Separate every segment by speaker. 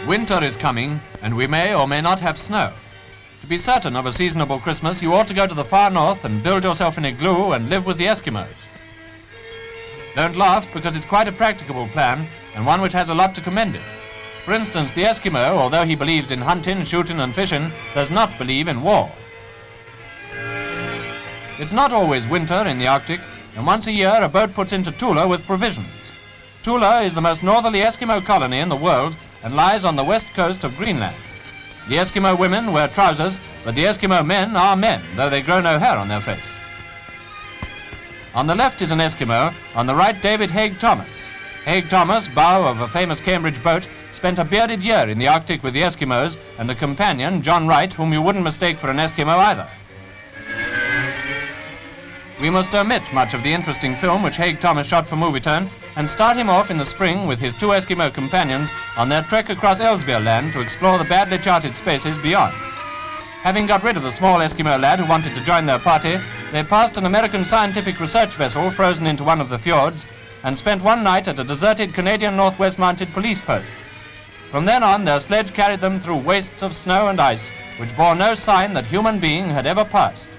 Speaker 1: Winter is coming, and we may or may not have snow. To be certain of a seasonable Christmas, you ought to go to the far north and build yourself an igloo and live with the Eskimos. Don't laugh, because it's quite a practicable plan, and one which has a lot to commend it. For instance, the Eskimo, although he believes in hunting, shooting and fishing, does not believe in war. It's not always winter in the Arctic, and once a year a boat puts into Tula with provisions. Tula is the most northerly Eskimo colony in the world and lies on the west coast of Greenland. The Eskimo women wear trousers, but the Eskimo men are men, though they grow no hair on their face. On the left is an Eskimo, on the right David Haig-Thomas. Haig-Thomas, bow of a famous Cambridge boat, spent a bearded year in the Arctic with the Eskimos, and a companion, John Wright, whom you wouldn't mistake for an Eskimo either. We must omit much of the interesting film which Haig-Thomas shot for Movietone and start him off in the spring with his two Eskimo companions on their trek across Ellesmere Land to explore the badly charted spaces beyond. Having got rid of the small Eskimo lad who wanted to join their party, they passed an American scientific research vessel frozen into one of the fjords and spent one night at a deserted Canadian Northwest Mounted Police post. From then on, their sledge carried them through wastes of snow and ice which bore no sign that human being had ever passed.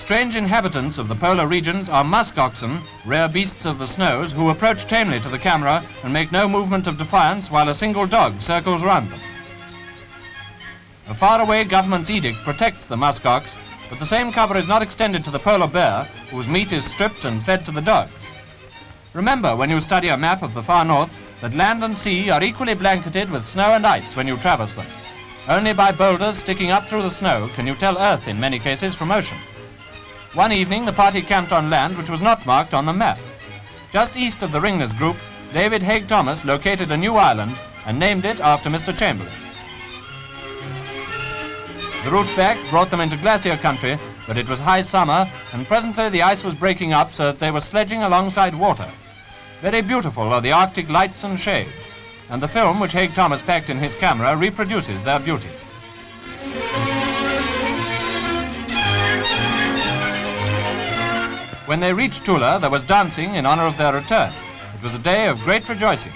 Speaker 1: Strange inhabitants of the polar regions are musk oxen, rare beasts of the snows, who approach tamely to the camera and make no movement of defiance while a single dog circles round them. A faraway government's edict protects the musk ox, but the same cover is not extended to the polar bear, whose meat is stripped and fed to the dogs. Remember, when you study a map of the far north, that land and sea are equally blanketed with snow and ice when you traverse them. Only by boulders sticking up through the snow can you tell earth in many cases from ocean. One evening, the party camped on land which was not marked on the map. Just east of the Ringnes group, David Haig-Thomas located a new island and named it after Mr. Chamberlain. The route back brought them into glacier country, but it was high summer, and presently the ice was breaking up so that they were sledging alongside water. Very beautiful are the Arctic lights and shades, and the film which Haig-Thomas packed in his camera reproduces their beauty. When they reached Tula, there was dancing in honor of their return. It was a day of great rejoicing.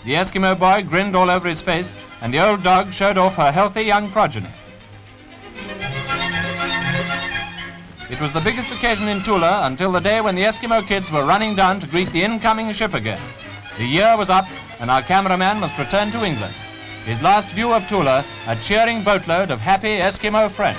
Speaker 1: The Eskimo boy grinned all over his face, and the old dog showed off her healthy young progeny. It was the biggest occasion in Tula until the day when the Eskimo kids were running down to greet the incoming ship again. The year was up, and our cameraman must return to England. His last view of Tula, a cheering boatload of happy Eskimo friends.